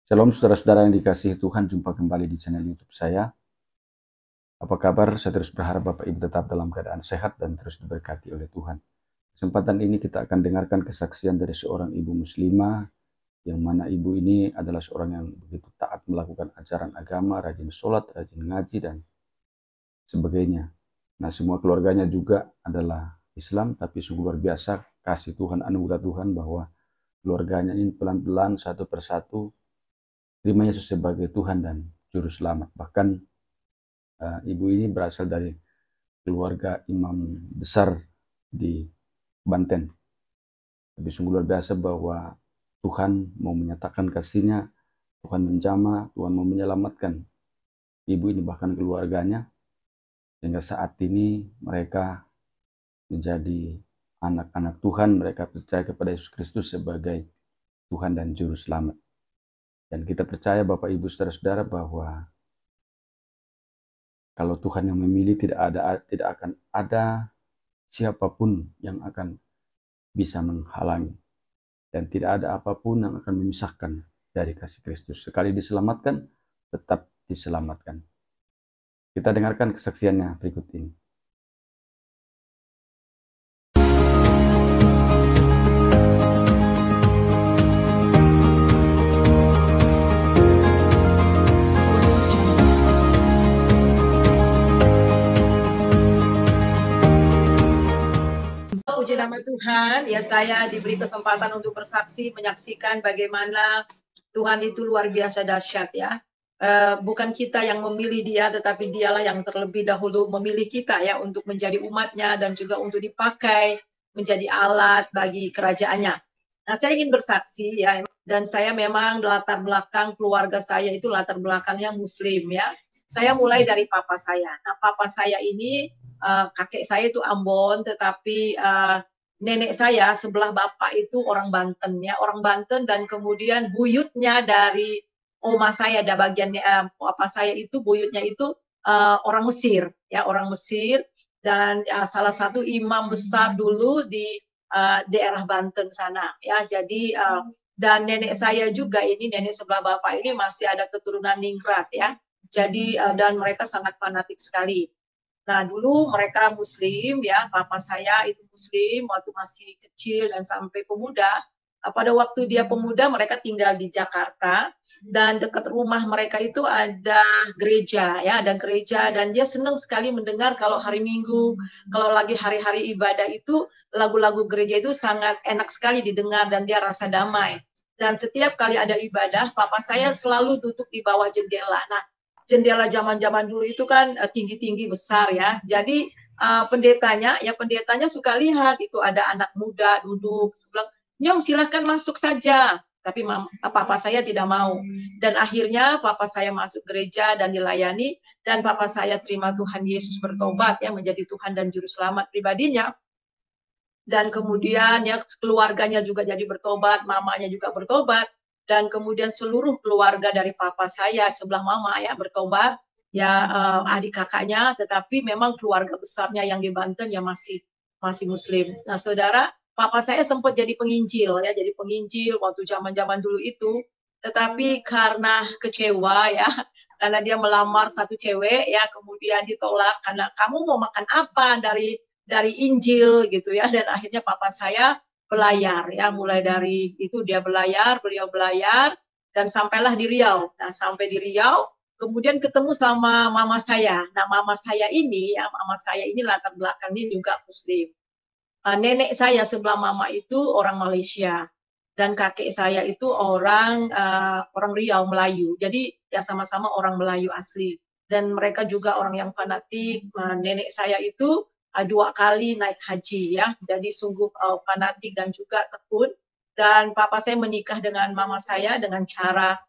Shalom saudara-saudara yang dikasihi Tuhan, jumpa kembali di channel YouTube saya. Apa kabar? Saya terus berharap Bapak Ibu tetap dalam keadaan sehat dan terus diberkati oleh Tuhan. Kesempatan ini kita akan dengarkan kesaksian dari seorang ibu muslimah, yang mana ibu ini adalah seorang yang begitu taat melakukan ajaran agama, rajin sholat, rajin ngaji, dan sebagainya. Nah, semua keluarganya juga adalah Islam, tapi sungguh luar biasa kasih Tuhan, anugerah Tuhan bahwa keluarganya ini pelan-pelan satu persatu terima Yesus sebagai Tuhan dan Juru Selamat. Bahkan ibu ini berasal dari keluarga imam besar di Banten. Tapi sungguh luar biasa bahwa Tuhan mau menyatakan kasih-Nya, Tuhan menjamah, Tuhan mau menyelamatkan ibu ini bahkan keluarganya, sehingga saat ini mereka menjadi anak-anak Tuhan, mereka percaya kepada Yesus Kristus sebagai Tuhan dan Juru Selamat. Dan kita percaya Bapak Ibu Saudara-saudara bahwa kalau Tuhan yang memilih, tidak akan ada siapapun yang akan bisa menghalangi, dan tidak ada apapun yang akan memisahkan dari kasih Kristus. Sekali diselamatkan, tetap diselamatkan. Kita dengarkan kesaksiannya berikut ini. Puji nama Tuhan, ya saya diberi kesempatan untuk bersaksi, menyaksikan bagaimana Tuhan itu luar biasa dahsyat ya. Bukan kita yang memilih dia, tetapi dialah yang terlebih dahulu memilih kita ya untuk menjadi umatnya dan juga untuk dipakai menjadi alat bagi kerajaannya. Nah, saya ingin bersaksi ya, dan saya memang latar belakang keluarga saya itu latar belakangnya Muslim ya. Saya mulai dari papa saya. Nah, papa saya ini kakek saya itu Ambon, tetapi nenek saya sebelah bapak itu orang Banten ya, orang Banten, dan kemudian buyutnya dari oma saya, ada bagian apa saya itu buyutnya itu orang Mesir ya, orang Mesir, dan salah satu imam besar dulu di daerah Banten sana ya. Jadi dan nenek saya juga ini, nenek sebelah bapak ini masih ada keturunan Ningrat ya. Jadi dan mereka sangat fanatik sekali. Nah, dulu mereka Muslim ya, papa saya itu Muslim waktu masih kecil dan sampai pemuda. Pada waktu dia pemuda mereka tinggal di Jakarta, dan dekat rumah mereka itu ada gereja ya, ada gereja, dan dia senang sekali mendengar kalau hari Minggu, kalau lagi hari-hari ibadah itu lagu-lagu gereja itu sangat enak sekali didengar dan dia rasa damai. Dan setiap kali ada ibadah, papa saya selalu duduk di bawah jendela. Nah, jendela zaman-zaman dulu itu kan tinggi-tinggi besar ya. Jadi pendetanya suka lihat itu ada anak muda duduk, bilang, "Nyom silahkan masuk saja." Tapi papa saya tidak mau. Dan akhirnya papa saya masuk gereja dan dilayani, dan papa saya terima Tuhan Yesus, bertobat ya menjadi Tuhan dan juru selamat pribadinya. Dan kemudian ya keluarganya juga jadi bertobat, mamanya juga bertobat, dan kemudian seluruh keluarga dari papa saya sebelah mama ya bertobat ya, adik kakaknya, tetapi memang keluarga besarnya yang di Banten ya masih Muslim. Nah, saudara, papa saya sempat jadi penginjil ya, jadi penginjil waktu zaman-zaman dulu itu, tetapi karena kecewa ya, karena dia melamar satu cewek ya, kemudian ditolak karena kamu mau makan apa dari Injil gitu ya, dan akhirnya papa saya belayar ya, mulai dari itu dia belayar, beliau belayar dan sampailah di Riau. Nah, sampai di Riau kemudian ketemu sama mama saya. Nah, mama saya ini latar belakangnya juga Muslim. Nenek saya sebelah mama itu orang Malaysia dan kakek saya itu orang Riau, Melayu. Jadi ya sama-sama orang Melayu asli. Dan mereka juga orang yang fanatik. Nenek saya itu 2 kali naik haji ya. Jadi sungguh fanatik dan juga tekun. Dan papa saya menikah dengan mama saya dengan cara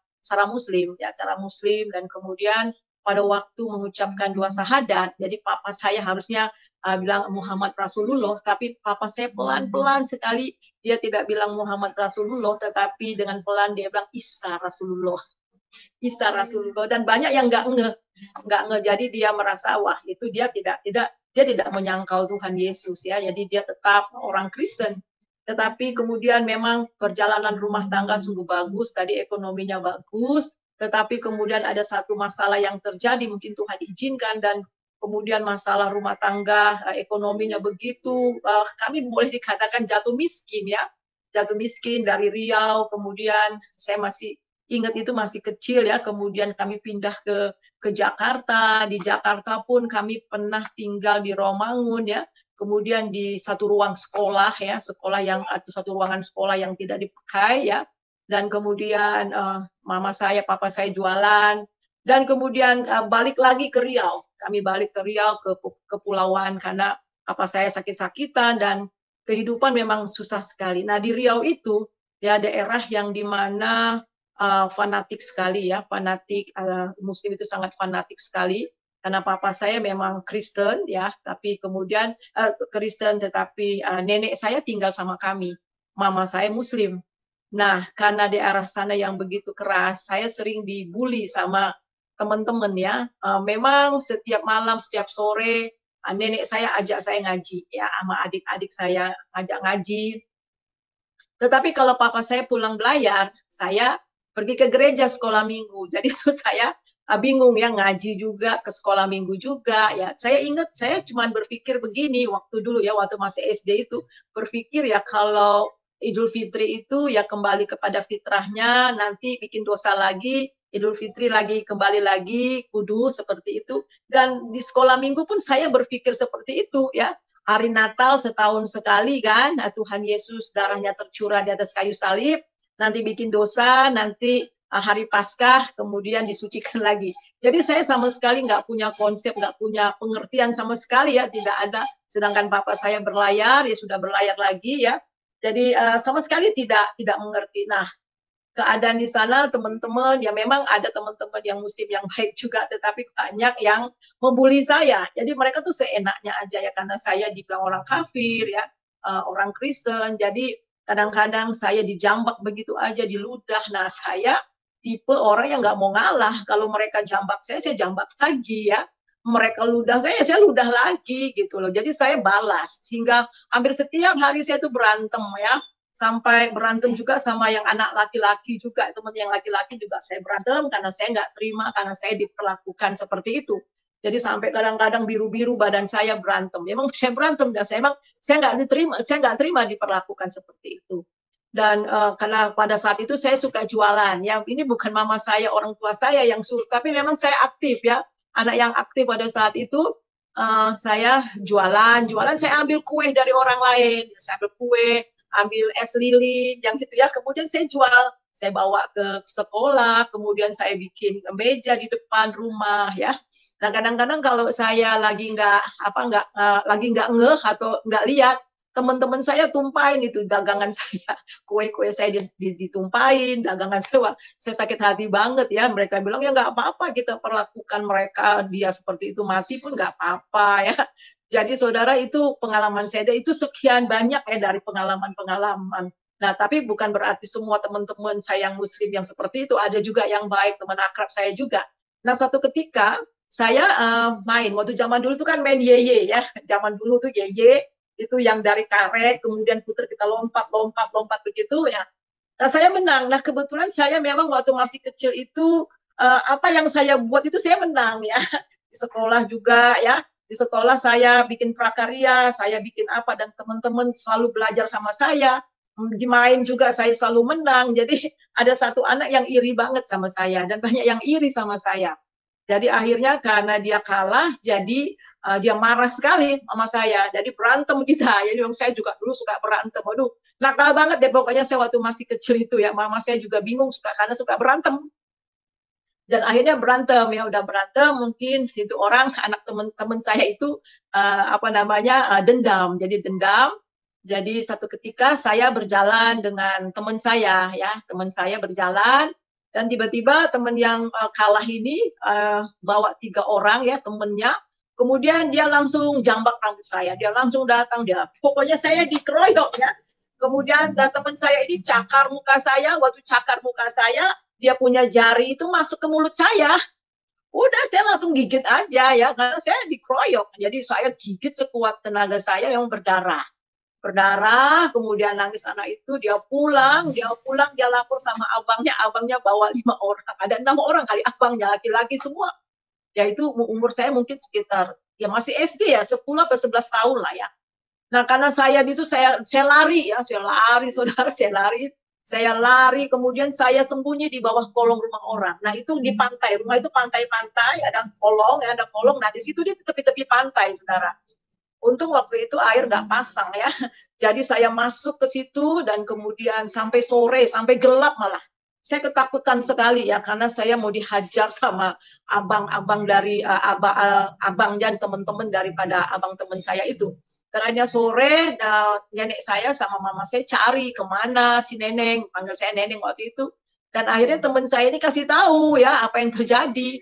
Muslim ya, cara Muslim, dan kemudian pada waktu mengucapkan 2 syahadat, jadi papa saya harusnya bilang Muhammad Rasulullah, tapi papa saya pelan-pelan sekali, dia tidak bilang Muhammad Rasulullah, tetapi dengan pelan dia bilang Isa Rasulullah. Isa Rasulullah, dan banyak yang nggak ngeh, jadi dia merasa wah itu dia tidak menyangkal Tuhan Yesus ya, jadi dia tetap orang Kristen. tetapi kemudian memang perjalanan rumah tangga sungguh bagus, tadi ekonominya bagus, tetapi kemudian ada satu masalah yang terjadi, mungkin Tuhan izinkan, dan kemudian masalah rumah tangga, ekonominya begitu, kami boleh dikatakan jatuh miskin ya, jatuh miskin dari Riau, kemudian saya masih ingat itu masih kecil ya, kemudian kami pindah ke Jakarta, di Jakarta pun kami pernah tinggal di Romangun ya, kemudian di satu ruang sekolah ya, sekolah yang atau satu ruangan sekolah yang tidak dipakai ya, dan kemudian mama saya, papa saya jualan, dan kemudian balik lagi ke Riau. Kami balik ke Riau ke kepulauan karena papa saya sakit-sakitan dan kehidupan memang susah sekali. Nah di Riau itu ya daerah yang dimana fanatik sekali ya, fanatik Muslim itu sangat fanatik sekali karena papa saya memang Kristen ya, tapi kemudian Kristen tetapi nenek saya tinggal sama kami, mama saya Muslim. Nah, karena di arah sana yang begitu keras, saya sering dibully sama teman-teman ya. Memang setiap malam, setiap sore, nenek saya ajak saya ngaji ya, sama adik-adik saya ajak ngaji. Tetapi kalau papa saya pulang belayar, saya pergi ke gereja sekolah minggu. Jadi itu saya bingung ya, ngaji juga, ke sekolah minggu juga ya. Saya ingat saya cuma berpikir begini waktu dulu ya, waktu masih SD itu berpikir ya kalau Idul Fitri itu ya kembali kepada fitrahnya, nanti bikin dosa lagi, Idul Fitri lagi kembali lagi kudus seperti itu. Dan di sekolah minggu pun saya berpikir seperti itu ya. Hari Natal setahun sekali kan, Tuhan Yesus darahnya tercurah di atas kayu salib, nanti bikin dosa, nanti hari Paskah, kemudian disucikan lagi. Jadi saya sama sekali nggak punya konsep, nggak punya pengertian sama sekali ya, tidak ada. Sedangkan Bapak saya berlayar, ya sudah berlayar lagi ya. Jadi sama sekali tidak mengerti. Nah, keadaan di sana teman-teman, ya memang ada teman-teman yang Muslim yang baik juga, tetapi banyak yang membuli saya. Jadi mereka tuh seenaknya aja ya, karena saya dibilang orang kafir ya, orang Kristen. Jadi kadang-kadang saya dijambak begitu aja, diludah. Nah saya tipe orang yang nggak mau ngalah. Kalau mereka jambak saya jambak lagi ya. Mereka ludah saya ludah lagi gitu loh. Jadi saya balas, sehingga hampir setiap hari saya tuh berantem ya, sampai berantem juga sama yang anak laki-laki juga, teman yang laki-laki juga saya berantem karena saya nggak terima, karena saya diperlakukan seperti itu. Jadi sampai kadang-kadang biru-biru badan saya berantem. Memang saya berantem dan saya nggak terima diperlakukan seperti itu. Dan karena pada saat itu saya suka jualan. Ya ini bukan mama saya, orang tua saya yang suruh, tapi memang saya aktif ya. Anak yang aktif pada saat itu saya jualan, saya ambil kue dari orang lain, saya ambil kue, ambil es lilin yang gitu ya, kemudian saya jual, saya bawa ke sekolah, kemudian saya bikin meja di depan rumah ya. Nah kadang-kadang kalau saya lagi nggak ngeh atau nggak lihat, teman-teman saya tumpahin itu dagangan saya, kue-kue saya ditumpahin, dagangan saya sakit hati banget ya. Mereka bilang ya nggak apa-apa kita perlakukan mereka dia seperti itu, mati pun nggak apa-apa ya. Jadi saudara itu pengalaman saya, itu sekian banyak ya dari pengalaman-pengalaman. Nah tapi bukan berarti semua teman-teman saya yang Muslim yang seperti itu, ada juga yang baik, teman akrab saya juga. Nah satu ketika saya main, waktu zaman dulu tuh kan main yeye ya, zaman dulu tuh yeye, itu yang dari karet, kemudian putar kita lompat begitu ya. Nah, saya menang. Nah, kebetulan saya memang waktu masih kecil itu apa yang saya buat itu saya menang ya. Di sekolah juga ya. Di sekolah saya bikin prakarya, saya bikin apa, dan teman-teman selalu belajar sama saya. Di main juga saya selalu menang. Jadi ada satu anak yang iri banget sama saya dan banyak yang iri sama saya. Jadi akhirnya karena dia kalah, jadi dia marah sekali sama saya. Jadi berantem kita. Jadi saya juga dulu suka berantem. Waduh, nakal banget deh pokoknya saya waktu masih kecil itu ya. Mama saya juga bingung karena suka berantem. Dan akhirnya berantem ya, udah berantem mungkin itu orang anak teman-teman saya itu dendam. Jadi dendam. Jadi satu ketika saya berjalan dengan teman saya ya, teman saya berjalan dan tiba-tiba teman yang kalah ini bawa 3 orang ya temennya, kemudian dia langsung jambak rambut saya, dia langsung datang, pokoknya saya dikeroyok ya. Kemudian teman saya ini cakar muka saya, waktu cakar muka saya, dia punya jari itu masuk ke mulut saya. Udah saya langsung gigit aja ya, karena saya dikeroyok. Jadi saya gigit sekuat tenaga saya yang berdarah. berdarah, kemudian nangis anak itu, dia pulang, dia lapor sama abangnya bawa 5 orang, ada 6 orang kali abangnya, laki-laki semua. Ya itu umur saya mungkin sekitar, ya masih SD ya, 10 atau 11 tahun lah ya. Nah karena saya itu saya lari ya, saya lari saudara, saya lari, kemudian saya sembunyi di bawah kolong rumah orang. Nah itu di pantai, rumah itu pantai-pantai, ada kolong, nah di situ dia tepi-tepi pantai saudara. Untung waktu itu air nggak pasang ya. Jadi saya masuk ke situ dan kemudian sampai sore, sampai gelap malah. Saya ketakutan sekali ya karena saya mau dihajar sama abang-abang dari abang dan teman-teman daripada abang teman saya itu. Karena sore nenek saya sama mama saya cari kemana si Neneng, panggil saya Neneng waktu itu. Dan akhirnya teman saya ini kasih tahu ya apa yang terjadi.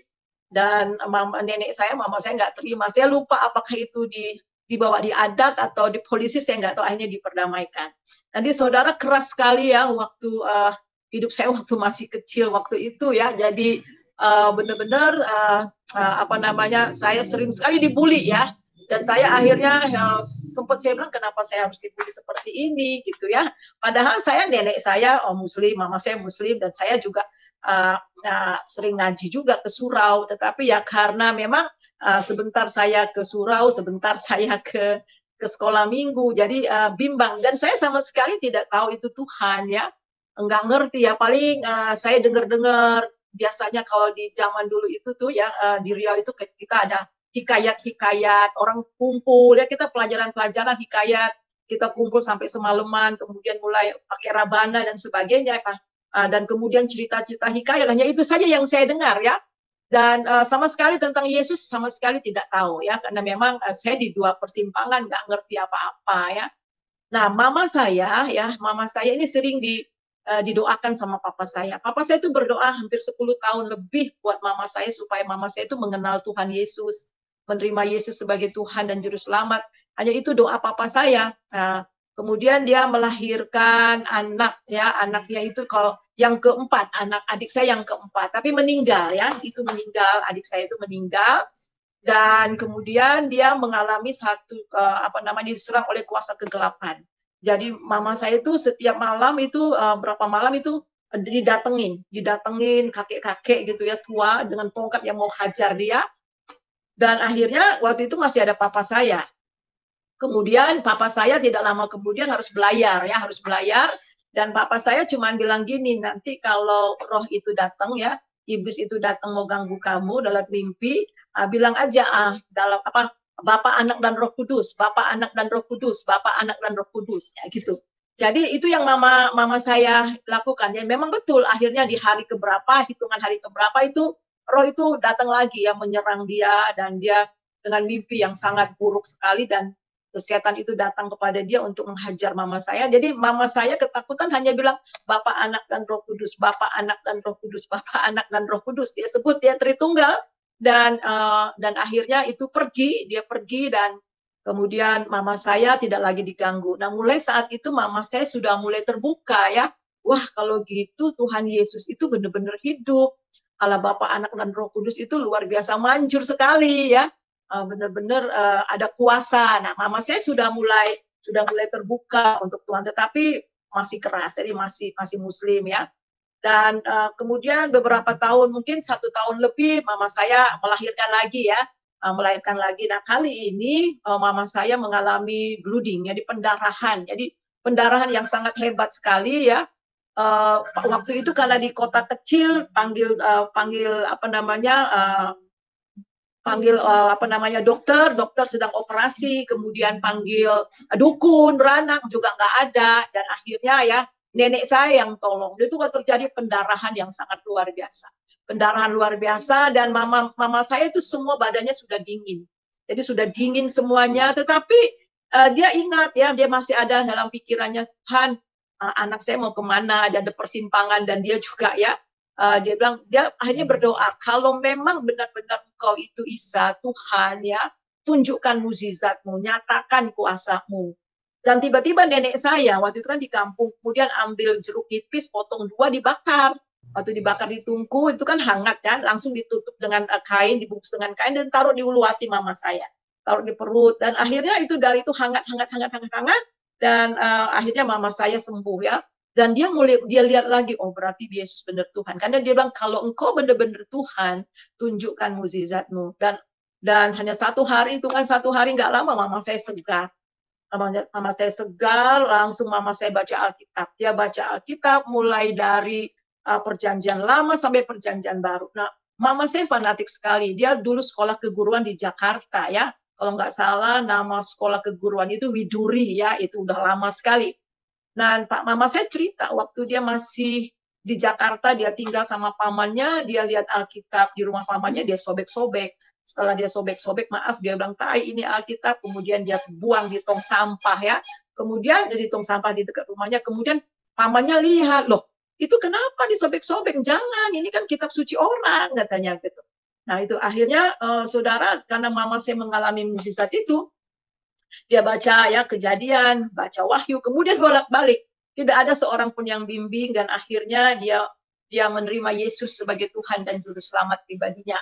Dan nenek saya, mama saya nggak terima. Saya lupa apakah itu dibawa di adat atau di polisi, saya nggak tahu, akhirnya diperdamaikan. Nanti saudara keras sekali ya waktu hidup saya waktu masih kecil waktu itu ya. Jadi benar-benar saya sering sekali dibully ya. Dan saya akhirnya sempat saya bilang kenapa saya harus dibully seperti ini gitu ya. Padahal saya nenek saya muslim, mama saya muslim, dan saya juga sering ngaji juga ke surau. Tetapi ya karena memang sebentar saya ke surau, sebentar saya ke sekolah minggu, jadi bimbang. Dan saya sama sekali tidak tahu itu Tuhan ya, enggak ngerti ya. Paling saya dengar-dengar, biasanya kalau di zaman dulu itu tuh ya di Riau itu kita ada hikayat-hikayat, orang kumpul ya, kita pelajaran-pelajaran hikayat, kita kumpul sampai semalaman, kemudian mulai pakai rabana dan sebagainya, dan kemudian cerita-cerita hikayat, hanya itu saja yang saya dengar ya. Dan sama sekali tentang Yesus sama sekali tidak tahu ya, karena memang saya di dua persimpangan, nggak ngerti apa-apa ya. Nah mama saya ini sering didoakan sama papa saya. Papa saya itu berdoa hampir 10 tahun lebih buat mama saya supaya mama saya itu mengenal Tuhan Yesus, menerima Yesus sebagai Tuhan dan Juru Selamat. Hanya itu doa papa saya. Kemudian dia melahirkan anak ya, anaknya itu kalau yang keempat, adik saya yang keempat, tapi meninggal ya, itu meninggal, adik saya itu meninggal. Dan kemudian dia mengalami satu diserang oleh kuasa kegelapan. Jadi mama saya itu setiap malam itu berapa malam itu didatengin kakek-kakek gitu ya, tua dengan tongkat yang mau hajar dia. Dan akhirnya waktu itu masih ada papa saya. Kemudian papa saya tidak lama kemudian harus belayar. Dan papa saya cuma bilang gini, nanti kalau roh itu datang ya, iblis itu datang mau ganggu kamu dalam mimpi, bilang aja dalam Bapa, Anak dan Roh Kudus, Bapa, Anak dan Roh Kudus, Bapa, Anak dan Roh Kudus, ya gitu. Jadi itu yang mama saya lakukan. Ya memang betul, akhirnya di hari keberapa, hitungan hari keberapa itu roh itu datang lagi ya, menyerang dia, dan dia dengan mimpi yang sangat buruk sekali, dan setan itu datang kepada dia untuk menghajar mama saya. Jadi mama saya ketakutan hanya bilang Bapa, Anak dan Roh Kudus, Bapa, Anak dan Roh Kudus, Bapa, Anak dan Roh Kudus. Dia sebut dia Tritunggal, dan akhirnya itu dia pergi dan kemudian mama saya tidak lagi diganggu. Nah mulai saat itu mama saya sudah mulai terbuka ya. Wah kalau gitu Tuhan Yesus itu benar-benar hidup. Allah Bapa, Anak dan Roh Kudus itu luar biasa manjur sekali ya. Benar-benar ada kuasa. Nah, mama saya sudah mulai terbuka untuk Tuhan, tetapi masih keras, jadi masih Muslim ya. Dan kemudian beberapa tahun, mungkin 1 tahun lebih, mama saya melahirkan lagi ya, Nah, kali ini mama saya mengalami bleeding, jadi pendarahan. Jadi pendarahan yang sangat hebat sekali ya. Waktu itu karena di kota kecil, panggil dokter sedang operasi, kemudian panggil dukun, beranak juga nggak ada, dan akhirnya ya nenek saya yang tolong. Itu kan terjadi pendarahan yang sangat luar biasa, dan mama saya itu semua badannya sudah dingin, jadi sudah dingin semuanya. Tetapi dia ingat ya, dia masih ada dalam pikirannya, Tuhan, anak saya mau kemana, ada persimpangan, dan dia juga ya. Dia bilang, dia akhirnya berdoa, kalau memang benar-benar Engkau itu Isa, Tuhan ya, tunjukkan mukjizat-Mu, nyatakan kuasa-Mu. Dan tiba-tiba nenek saya, waktu itu kan di kampung, kemudian ambil jeruk nipis, potong 2, dibakar. Waktu dibakar di tungku, itu kan hangat kan, langsung ditutup dengan kain, dibungkus dengan kain, dan taruh di ulu hati mama saya. Taruh di perut, dan akhirnya itu dari itu hangat. Dan akhirnya mama saya sembuh ya. Dan dia lihat lagi, oh berarti Yesus benar Tuhan. Karena dia bilang, kalau engkau benar-benar Tuhan, tunjukkan mukjizatmu. Dan hanya 1 hari itu kan, 1 hari nggak lama mama saya segar. Mama saya segar, langsung mama saya baca Alkitab. Dia baca Alkitab mulai dari perjanjian lama sampai perjanjian baru. Nah, mama saya fanatik sekali. Dia dulu sekolah keguruan di Jakarta ya. Kalau nggak salah nama sekolah keguruan itu Widuri ya, itu udah lama sekali. Nah, mama saya cerita waktu dia masih di Jakarta, dia tinggal sama pamannya, dia lihat Alkitab di rumah pamannya, dia sobek-sobek. Setelah dia sobek-sobek, maaf, dia bilang, tai ini Alkitab, kemudian dia buang di tong sampah ya. Kemudian di tong sampah di dekat rumahnya, kemudian pamannya lihat, loh, itu kenapa disobek-sobek? Jangan, ini kan kitab suci orang, katanya gitu. Nah, itu akhirnya saudara, karena mama saya mengalami mukjizat itu, dia baca ya Kejadian, baca Wahyu, kemudian bolak-balik. Tidak ada seorang pun yang bimbing dan akhirnya dia menerima Yesus sebagai Tuhan dan juru selamat pribadinya.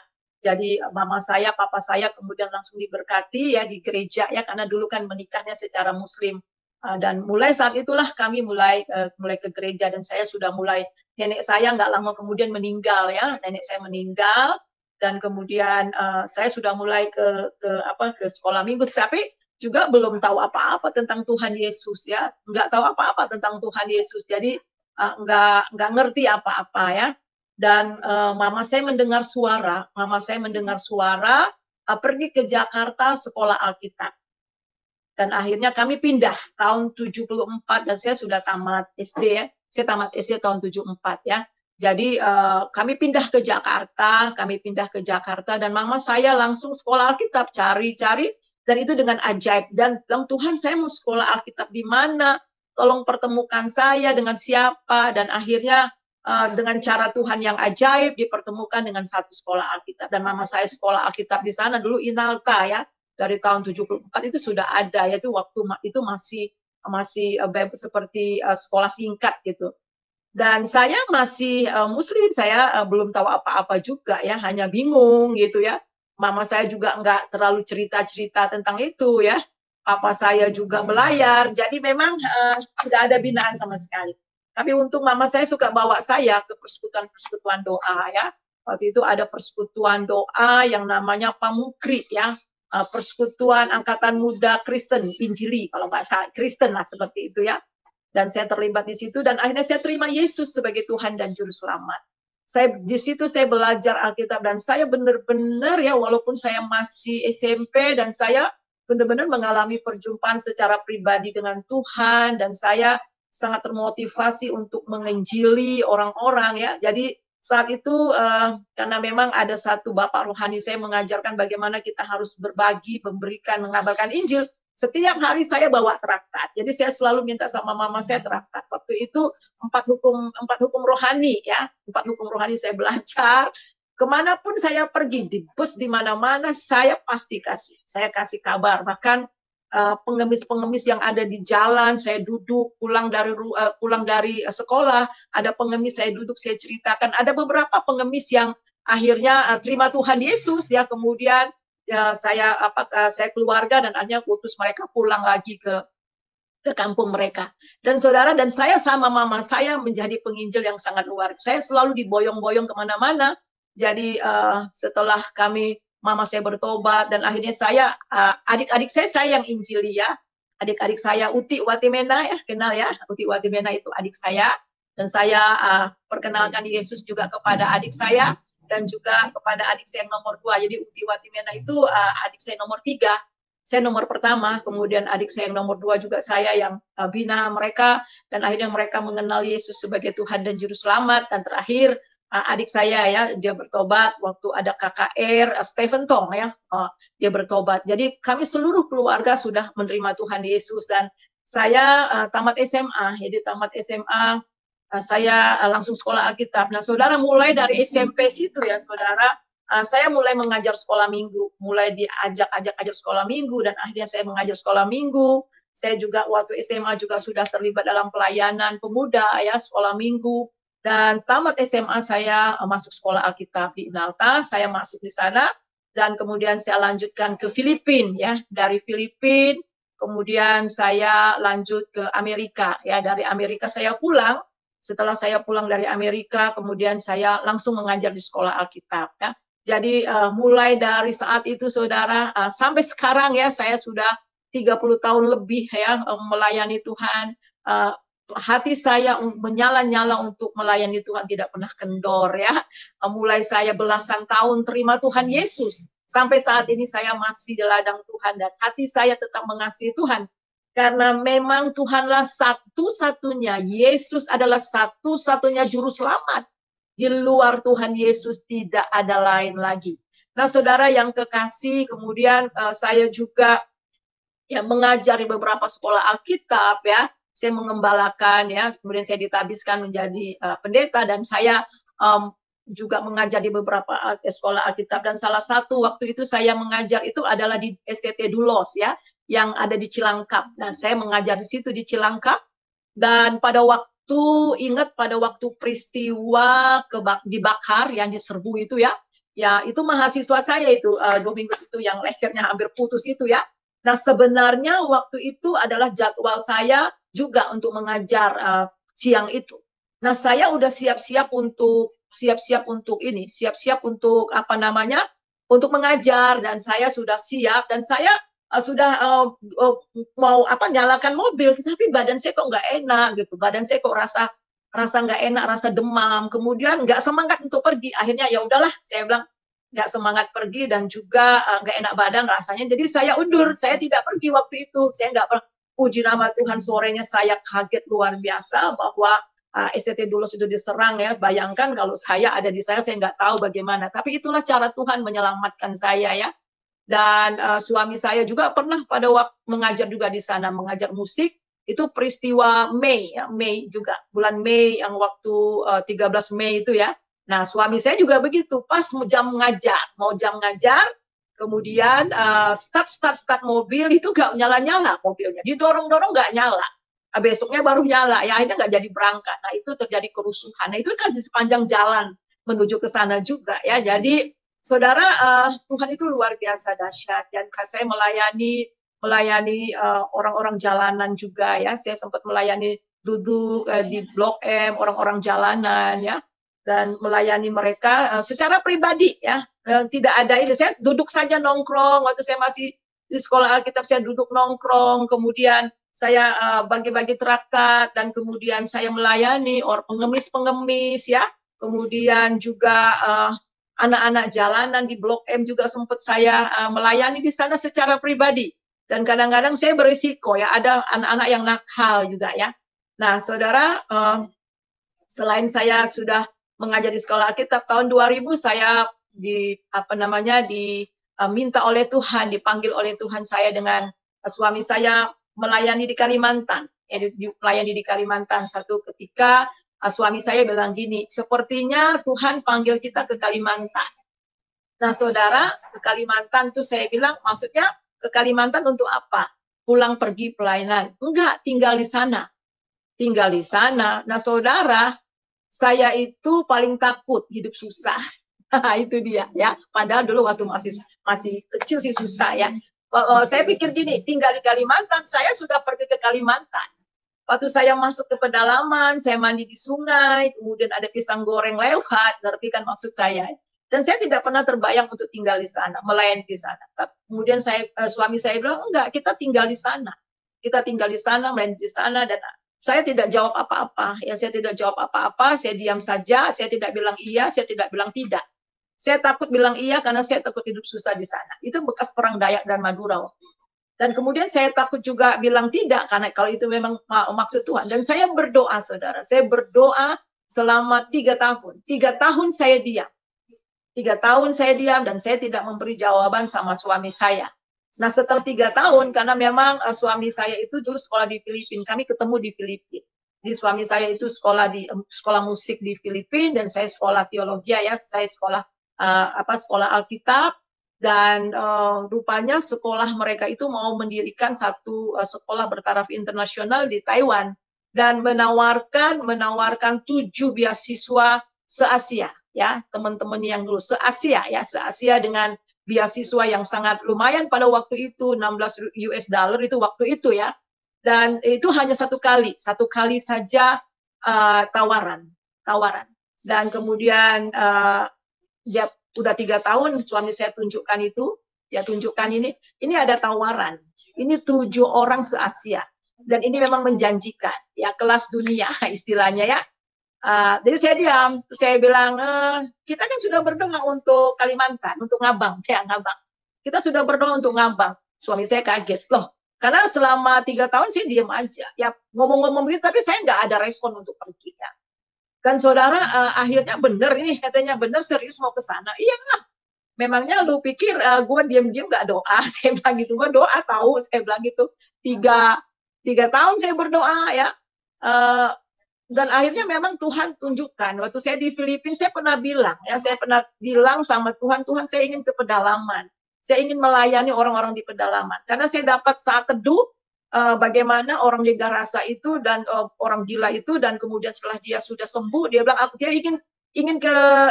Jadi mama saya, papa saya kemudian langsung diberkati ya di gereja ya, karena dulu kan menikahnya secara Muslim. Dan mulai saat itulah kami mulai ke gereja, dan saya sudah mulai, nenek saya nggak lama kemudian meninggal ya, nenek saya meninggal, dan kemudian saya sudah mulai ke sekolah minggu, tapi juga belum tahu apa-apa tentang Tuhan Yesus ya, nggak tahu apa-apa tentang Tuhan Yesus, jadi nggak ngerti apa-apa ya. Dan mama saya mendengar suara pergi ke Jakarta sekolah Alkitab. Dan akhirnya kami pindah tahun 74, dan saya sudah tamat SD ya. Saya tamat SD tahun 74 ya. Jadi kami pindah ke Jakarta, dan mama saya langsung sekolah Alkitab, cari-cari, dan itu dengan ajaib. Dan bilang, Tuhan, saya mau sekolah Alkitab di mana? Tolong pertemukan saya dengan siapa? Dan akhirnya dengan cara Tuhan yang ajaib dipertemukan dengan satu sekolah Alkitab. Dan mama saya sekolah Alkitab di sana dulu Inalta ya. Dari tahun 74 itu sudah ada, yaitu waktu itu masih seperti sekolah singkat gitu. Dan saya masih Muslim, saya belum tahu apa-apa juga ya, hanya bingung gitu ya. Mama saya juga nggak terlalu cerita-cerita tentang itu ya. Papa saya juga belayar, jadi memang tidak ada binaan sama sekali. Tapi untung mama saya suka bawa saya ke persekutuan-persekutuan doa ya. Waktu itu ada persekutuan doa yang namanya Pamukri ya. Persekutuan Angkatan Muda Kristen Injili, kalau nggak salah, Kristen lah seperti itu ya. Dan saya terlibat di situ, dan akhirnya saya terima Yesus sebagai Tuhan dan Juru Selamat. Di situ saya belajar Alkitab, dan saya benar-benar ya, walaupun saya masih SMP, dan saya benar-benar mengalami perjumpaan secara pribadi dengan Tuhan, dan saya sangat termotivasi untuk menginjili orang-orang ya. Jadi saat itu karena memang ada satu bapak rohani saya mengajarkan bagaimana kita harus berbagi, memberikan, mengabarkan Injil. Setiap hari saya bawa traktat. Jadi saya selalu minta sama mama saya traktat. Waktu itu 4 hukum rohani ya. 4 hukum rohani saya belajar. Kemanapun saya pergi, di bus di mana-mana saya pasti kasih. Saya kasih kabar. Bahkan pengemis-pengemis yang ada di jalan, saya duduk pulang dari sekolah, ada pengemis, saya duduk, saya ceritakan. Ada beberapa pengemis yang akhirnya terima Tuhan Yesus ya, kemudian ya, saya keluarga dan akhirnya utus mereka pulang lagi ke kampung mereka. Dan saudara, dan saya sama mama saya menjadi penginjil yang sangat luar biasa. Saya selalu diboyong-boyong kemana-mana. Jadi setelah mama saya bertobat, dan akhirnya saya, adik-adik saya yang injili ya. Adik-adik saya, Uti Watimena ya, kenal ya, Uti Watimena itu adik saya. Dan saya perkenalkan Yesus juga kepada adik saya, dan juga kepada adik saya yang nomor 2. Jadi Uti Watimena itu adik saya nomor 3. Saya nomor pertama, kemudian adik saya yang nomor 2 juga saya yang bina mereka, dan akhirnya mereka mengenal Yesus sebagai Tuhan dan Juru Selamat. Dan terakhir, adik saya ya, dia bertobat waktu ada KKR Stephen Tong ya, dia bertobat. Jadi kami seluruh keluarga sudah menerima Tuhan Yesus, dan saya tamat SMA. Jadi tamat SMA saya langsung sekolah Alkitab. Nah, saudara, mulai dari SMP situ ya, saudara, saya mulai mengajar sekolah minggu, mulai diajak sekolah minggu, dan akhirnya saya mengajar sekolah minggu. Saya juga waktu SMA juga sudah terlibat dalam pelayanan pemuda ya, sekolah minggu. Dan tamat SMA saya masuk sekolah Alkitab di Inalta, saya masuk di sana, dan kemudian saya lanjutkan ke Filipina ya, dari Filipina kemudian saya lanjut ke Amerika. Ya, dari Amerika saya pulang. Setelah saya pulang dari Amerika, kemudian saya langsung mengajar di sekolah Alkitab. Ya. Jadi mulai dari saat itu, saudara, sampai sekarang ya saya sudah 30 tahun lebih ya melayani Tuhan. Hati saya menyala-nyala untuk melayani Tuhan, tidak pernah kendor ya. Mulai saya belasan tahun terima Tuhan Yesus. Sampai saat ini saya masih di ladang Tuhan dan hati saya tetap mengasihi Tuhan. Karena memang Tuhanlah satu-satunya, Yesus adalah satu-satunya juru selamat. Di luar Tuhan Yesus tidak ada lain lagi. Nah, saudara yang kekasih, kemudian saya juga ya mengajar di beberapa sekolah Alkitab ya. Saya mengembalakan ya, kemudian saya ditabiskan menjadi pendeta dan saya juga mengajar di beberapa sekolah Alkitab dan salah satu waktu itu saya mengajar itu adalah di STT Dulos ya, yang ada di Cilangkap. Dan saya mengajar di situ di Cilangkap dan pada waktu ingat pada waktu peristiwa dibakar yang diserbu itu ya, ya itu mahasiswa saya itu Domingus itu yang lehernya hampir putus itu ya. Nah sebenarnya waktu itu adalah jadwal saya juga untuk mengajar siang itu. Nah saya udah siap-siap untuk ini, siap-siap untuk apa namanya, untuk mengajar dan saya sudah siap dan saya sudah mau apa nyalakan mobil, tapi badan saya kok nggak enak gitu, badan saya kok rasa nggak enak, rasa demam, kemudian nggak semangat untuk pergi. Akhirnya ya udahlah, saya bilang nggak semangat pergi dan juga nggak enak badan rasanya. Jadi saya undur, saya tidak pergi waktu itu. Saya nggak pernah. Puji nama Tuhan, sorenya saya kaget luar biasa bahwa STT Dulos itu diserang ya. Bayangkan kalau saya ada di saya nggak tahu bagaimana. Tapi itulah cara Tuhan menyelamatkan saya ya. Dan suami saya juga pernah pada waktu mengajar juga di sana, mengajar musik. Itu peristiwa Mei, ya, Mei juga, bulan Mei yang waktu 13 Mei itu ya. Nah, suami saya juga begitu, pas mau jam ngajar, kemudian start mobil itu nggak nyala-nyala mobilnya, didorong-dorong nggak nyala. Nah, besoknya baru nyala, ya akhirnya nggak jadi berangkat. Nah, itu terjadi kerusuhan. Nah, itu kan di sepanjang jalan menuju ke sana juga ya. Jadi saudara, Tuhan itu luar biasa dahsyat dan saya melayani orang-orang jalanan juga ya. Saya sempat melayani duduk di Blok M orang-orang jalanan ya dan melayani mereka secara pribadi ya. Tidak ada ini, saya duduk saja nongkrong waktu saya masih di sekolah Alkitab, saya duduk nongkrong, kemudian saya bagi-bagi traktat dan kemudian saya melayani orang pengemis-pengemis ya. Kemudian juga anak-anak jalanan di Blok M juga sempat saya melayani di sana secara pribadi. Dan kadang-kadang saya berisiko ya, ada anak-anak yang nakal juga ya. Nah, saudara, selain saya sudah mengajar di sekolah Alkitab tahun 2000, saya diminta oleh Tuhan, dipanggil oleh Tuhan saya dengan suami saya melayani di Kalimantan. Melayani di Kalimantan satu ketika suami saya bilang gini, sepertinya Tuhan panggil kita ke Kalimantan. Nah, saudara, ke Kalimantan tuh saya bilang, maksudnya ke Kalimantan untuk apa? Pulang pergi pelayanan. Enggak, tinggal di sana. Tinggal di sana. Nah, saudara, saya itu paling takut hidup susah. Itu dia ya. Padahal dulu waktu masih kecil sih susah ya. Saya pikir gini, tinggal di Kalimantan, saya sudah pergi ke Kalimantan. Waktu saya masuk ke pedalaman, saya mandi di sungai, kemudian ada pisang goreng lewat, ngerti kan maksud saya. Dan saya tidak pernah terbayang untuk tinggal di sana, melayani di sana. Kemudian suami saya bilang, enggak, kita tinggal di sana. Kita tinggal di sana, melayani di sana, dan saya tidak jawab apa-apa. Ya, saya tidak jawab apa-apa, saya diam saja, saya tidak bilang iya, saya tidak bilang tidak. Saya takut bilang iya karena saya takut hidup susah di sana. Itu bekas perang Dayak dan Madura. Dan kemudian saya takut juga bilang tidak, karena kalau itu memang maksud Tuhan. Dan saya berdoa, saudara. Saya berdoa selama 3 tahun. 3 tahun saya diam. 3 tahun saya diam dan saya tidak memberi jawaban sama suami saya. Nah, setelah 3 tahun, karena memang suami saya itu dulu sekolah di Filipina. Kami ketemu di Filipina. Jadi suami saya itu sekolah musik di Filipina dan saya sekolah teologi ya. Saya sekolah sekolah Alkitab. Dan rupanya sekolah mereka itu mau mendirikan satu sekolah bertaraf internasional di Taiwan dan menawarkan 7 beasiswa se-Asia ya, teman-teman yang dulu se-Asia ya, se-Asia dengan beasiswa yang sangat lumayan pada waktu itu, 16 US dollar itu waktu itu ya. Dan itu hanya satu kali saja tawaran. Dan kemudian dia udah 3 tahun suami saya tunjukkan itu, ya tunjukkan ini ada tawaran. Ini 7 orang se-Asia dan ini memang menjanjikan, ya kelas dunia istilahnya ya. Jadi saya diam, saya bilang kita kan sudah berdoa untuk Kalimantan, untuk Ngabang, ya Ngabang. Kita sudah berdoa untuk Ngabang. Suami saya kaget loh, karena selama 3 tahun saya diam aja, ya ngomong-ngomong begitu, tapi saya nggak ada respon untuk pergi ya. Dan saudara akhirnya benar ini katanya, benar serius mau ke sana. Iya lah, memangnya lu pikir gue diam-diam nggak doa? Saya bilang gitu, gue doa tahu, saya bilang gitu. 3 tahun saya berdoa ya. Dan akhirnya memang Tuhan tunjukkan. Waktu saya di Filipina, saya pernah bilang sama Tuhan, Tuhan saya ingin ke pedalaman. Saya ingin melayani orang-orang di pedalaman. Karena saya dapat saat teduh, bagaimana orang di Garasa itu dan orang gila itu, dan kemudian setelah dia sudah sembuh, dia bilang, dia ingin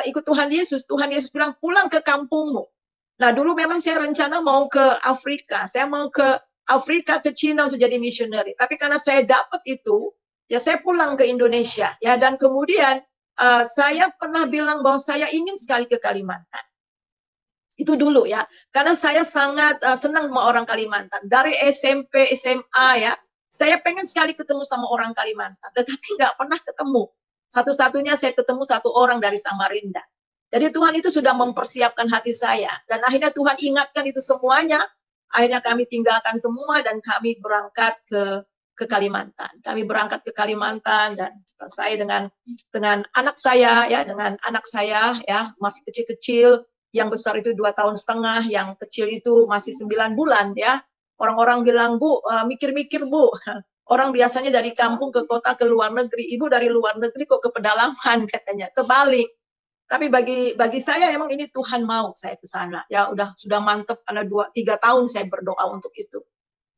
ikut Tuhan Yesus. Tuhan Yesus bilang, pulang ke kampungmu. Nah dulu memang saya rencana mau ke Afrika. Saya mau ke Afrika, ke Cina untuk jadi missionary. Tapi karena saya dapat itu, ya saya pulang ke Indonesia. Ya, dan kemudian saya pernah bilang bahwa saya ingin sekali ke Kalimantan. Itu dulu ya, karena saya sangat senang sama orang Kalimantan. Dari SMP, SMA ya, saya pengen sekali ketemu sama orang Kalimantan, tetapi nggak pernah ketemu. Satu-satunya saya ketemu 1 orang dari Samarinda. Jadi Tuhan itu sudah mempersiapkan hati saya. Dan akhirnya Tuhan ingatkan itu semuanya. Akhirnya kami tinggalkan semua dan kami berangkat ke Kalimantan. Kami berangkat ke Kalimantan dan saya dengan anak saya ya, masih kecil-kecil. Yang besar itu 2,5 tahun, yang kecil itu masih 9 bulan ya. Orang-orang bilang, Bu, mikir-mikir Bu. Orang biasanya dari kampung ke kota, ke luar negeri. Ibu dari luar negeri kok ke pedalaman katanya. Kebalik. Tapi bagi saya memang ini Tuhan mau saya ke sana. Ya sudah mantep karena 3 tahun saya berdoa untuk itu.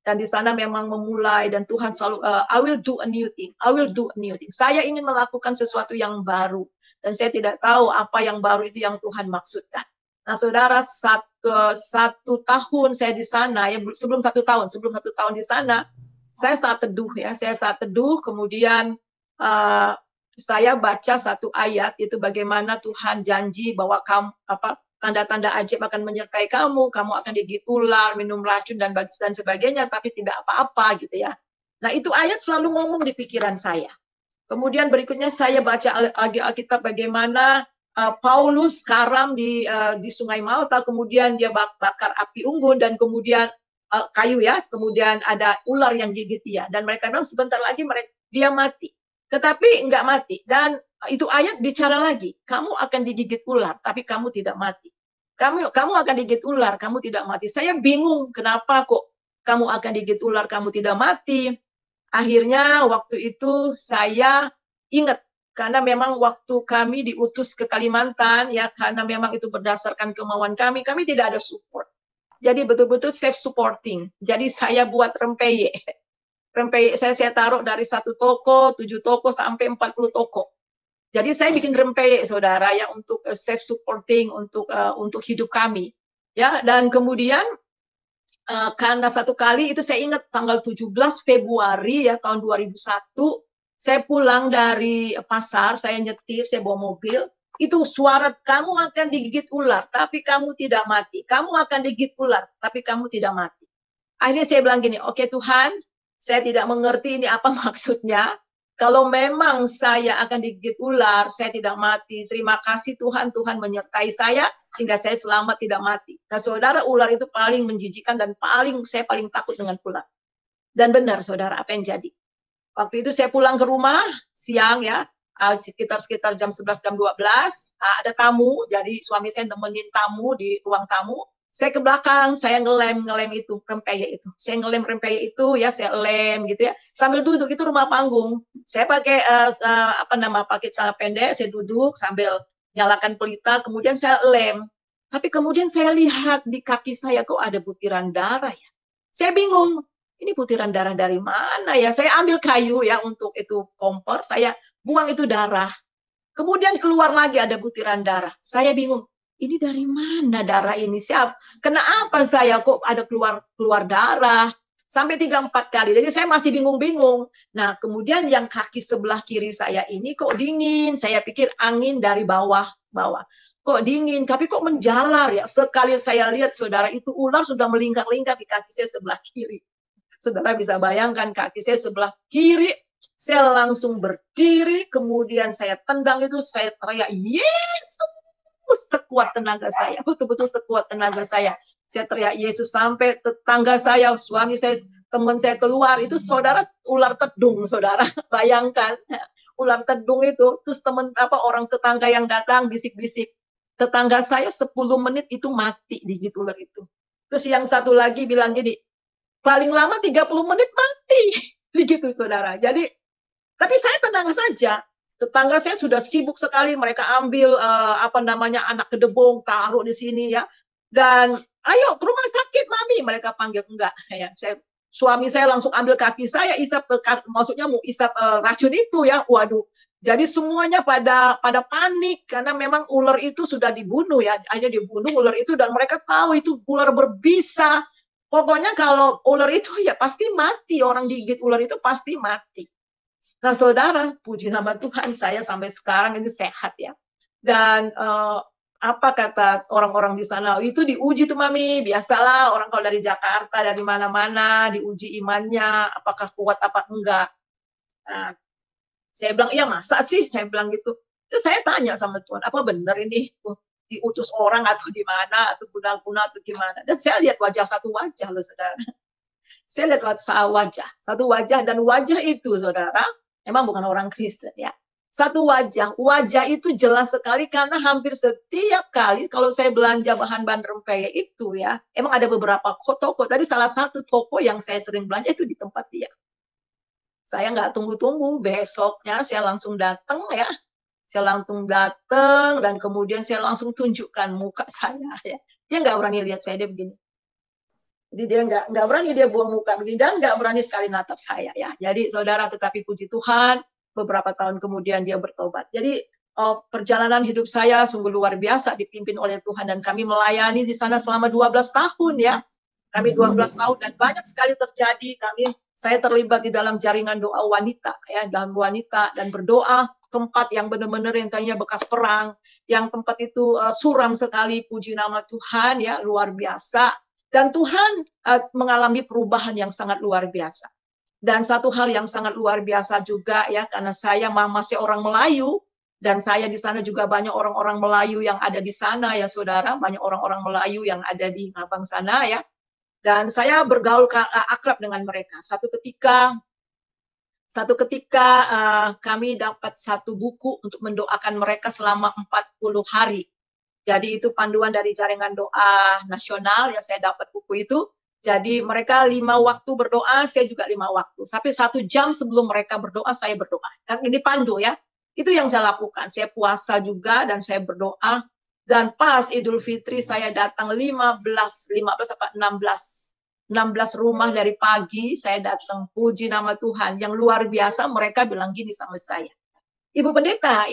Dan di sana memang memulai, dan Tuhan selalu I will do a new thing. I will do a new thing. Saya ingin melakukan sesuatu yang baru. Dan saya tidak tahu apa yang baru itu yang Tuhan maksudkan. Nah, saudara, 1 tahun saya di sana, ya sebelum 1 tahun di sana, saya saat teduh ya, kemudian saya baca 1 ayat itu bagaimana Tuhan janji bahwa tanda-tanda ajaib akan menyertai kamu akan digigit ular, minum racun dan sebagainya, tapi tidak apa-apa gitu ya. Nah, itu ayat selalu ngomong di pikiran saya. Kemudian berikutnya saya baca Alkitab bagaimana Paulus karam di Sungai Malta, kemudian dia bakar api unggun dan kemudian kayu ya, kemudian ada ular yang gigit dia, dan mereka bilang sebentar lagi dia mati, tetapi enggak mati. Dan itu ayat bicara lagi, kamu akan digigit ular tapi kamu tidak mati. Kamu akan digigit ular, kamu tidak mati. Saya bingung kenapa kok kamu akan digigit ular, kamu tidak mati. Akhirnya waktu itu saya ingat, karena memang waktu kami diutus ke Kalimantan, ya karena memang itu berdasarkan kemauan kami tidak ada support. Jadi betul-betul self-supporting. Jadi saya buat rempeyek. Rempeyek saya taruh dari 1 toko, 7 toko, sampai 40 toko. Jadi saya bikin rempeyek, saudara, ya untuk self-supporting, untuk hidup kami. Ya, dan kemudian karena 1 kali itu saya ingat tanggal 17 Februari ya tahun 2001, saya pulang dari pasar, saya nyetir, saya bawa mobil, itu suara, kamu akan digigit ular, tapi kamu tidak mati. Kamu akan digigit ular, tapi kamu tidak mati. Akhirnya saya bilang gini, oke Tuhan, saya tidak mengerti ini apa maksudnya. Kalau memang saya akan digigit ular, saya tidak mati. Terima kasih Tuhan, Tuhan menyertai saya, sehingga saya selamat tidak mati. Nah saudara, ular itu paling menjijikan dan saya paling takut dengan ular. Dan benar saudara, apa yang jadi? Waktu itu saya pulang ke rumah siang ya, sekitar jam 11, jam 12, ada tamu, jadi suami saya nemenin tamu di ruang tamu. Saya ke belakang, saya ngelem itu rempeyek itu. Saya ngelem rempeyek itu ya, saya lem gitu ya. Sambil duduk, itu rumah panggung. Saya pakai pakai celana pendek, saya duduk sambil nyalakan pelita, kemudian saya lem. Tapi kemudian saya lihat di kaki saya kok ada butiran darah ya. Saya bingung. Ini butiran darah dari mana ya? Saya ambil kayu ya untuk itu kompor, saya buang itu darah. Kemudian keluar lagi ada butiran darah. Saya bingung. ini dari mana darah ini? Kenapa saya kok ada keluar darah? Sampai 3-4 kali. Jadi saya masih bingung-bingung. Nah, kemudian yang kaki sebelah kiri saya ini kok dingin. Saya pikir angin dari bawah. Kok dingin, tapi kok menjalar ya. Sekali saya lihat, saudara, itu ular sudah melingkar-lingkar di kaki saya sebelah kiri. Saudara bisa bayangkan kaki saya sebelah kiri, saya langsung berdiri, kemudian saya tendang itu, saya teriak, Yesus, sekuat tenaga saya, betul-betul sekuat tenaga saya. Saya teriak Yesus sampai tetangga saya, suami saya, teman saya keluar, itu saudara ular tedung, saudara, bayangkan. Ular tedung itu, terus orang tetangga yang datang bisik-bisik. Tetangga saya 10 menit itu mati digigit ular itu. Terus yang satu lagi bilang gini, paling lama 30 menit mati. Begitu, saudara. Jadi, tapi saya tenang saja. Tetangga saya sudah sibuk sekali, mereka ambil anak kedebong, taruh di sini ya. Dan ayo ke rumah sakit, Mami. Mereka panggil, enggak. Ya, suami saya langsung ambil kaki saya, isap maksudnya mau isap racun itu ya. Waduh. Jadi semuanya pada panik karena memang ular itu sudah dibunuh ya, hanya dibunuh ular itu dan mereka tahu itu ular berbisa. Pokoknya kalau ular itu ya pasti mati, orang digigit ular itu pasti mati. Nah, saudara, puji nama Tuhan, saya sampai sekarang ini sehat ya. Dan apa kata orang-orang di sana? Itu diuji tuh, Mami. Biasalah orang kalau dari Jakarta, dari mana-mana, diuji imannya, apakah kuat apa enggak. Nah, saya bilang, iya masa sih? Saya bilang gitu. Terus saya tanya sama Tuhan, apa benar ini diutus orang atau di mana, atau guna-guna atau gimana. Dan saya lihat satu wajah loh, saudara. Saya lihat satu wajah, dan wajah itu, saudara, memang bukan orang Kristen ya. Satu wajah itu jelas sekali karena hampir setiap kali kalau saya belanja bahan-bahan rempeyek itu ya, emang ada beberapa toko. Tadi salah satu toko yang saya sering belanja itu di tempat dia. Saya nggak tunggu-tunggu, besoknya saya langsung datang ya. Saya langsung datang dan kemudian saya langsung tunjukkan muka saya ya. Dia nggak berani lihat saya, dia begini. Jadi dia nggak berani dia buang muka begini dan nggak berani sekali natap saya ya. Jadi saudara, tetapi puji Tuhan, beberapa tahun kemudian dia bertobat. Jadi perjalanan hidup saya sungguh luar biasa dipimpin oleh Tuhan dan kami melayani di sana selama 12 tahun ya. Kami 12 tahun dan banyak sekali terjadi. Saya terlibat di dalam jaringan doa wanita ya, dalam wanita dan berdoa tempat yang benar-benar yang tadinya bekas perang, yang tempat itu suram sekali, puji nama Tuhan ya, luar biasa. Dan Tuhan mengalami perubahan yang sangat luar biasa. Dan satu hal yang sangat luar biasa juga ya, karena saya masih orang Melayu dan saya di sana juga banyak orang-orang Melayu yang ada di sana ya, saudara, banyak orang-orang Melayu yang ada di Ngabang sana ya. Dan saya bergaul akrab dengan mereka. Satu ketika kami dapat satu buku untuk mendoakan mereka selama 40 hari. Jadi itu panduan dari jaringan doa nasional ya, saya dapat buku itu. Jadi mereka 5 waktu berdoa, saya juga 5 waktu. Sampai 1 jam sebelum mereka berdoa, saya berdoa. Kan ini pandu ya. Itu yang saya lakukan. Saya puasa juga dan saya berdoa. Dan pas Idul Fitri saya datang 16 rumah dari pagi saya datang, puji nama Tuhan. Yang luar biasa, mereka bilang gini sama saya, Ibu pendeta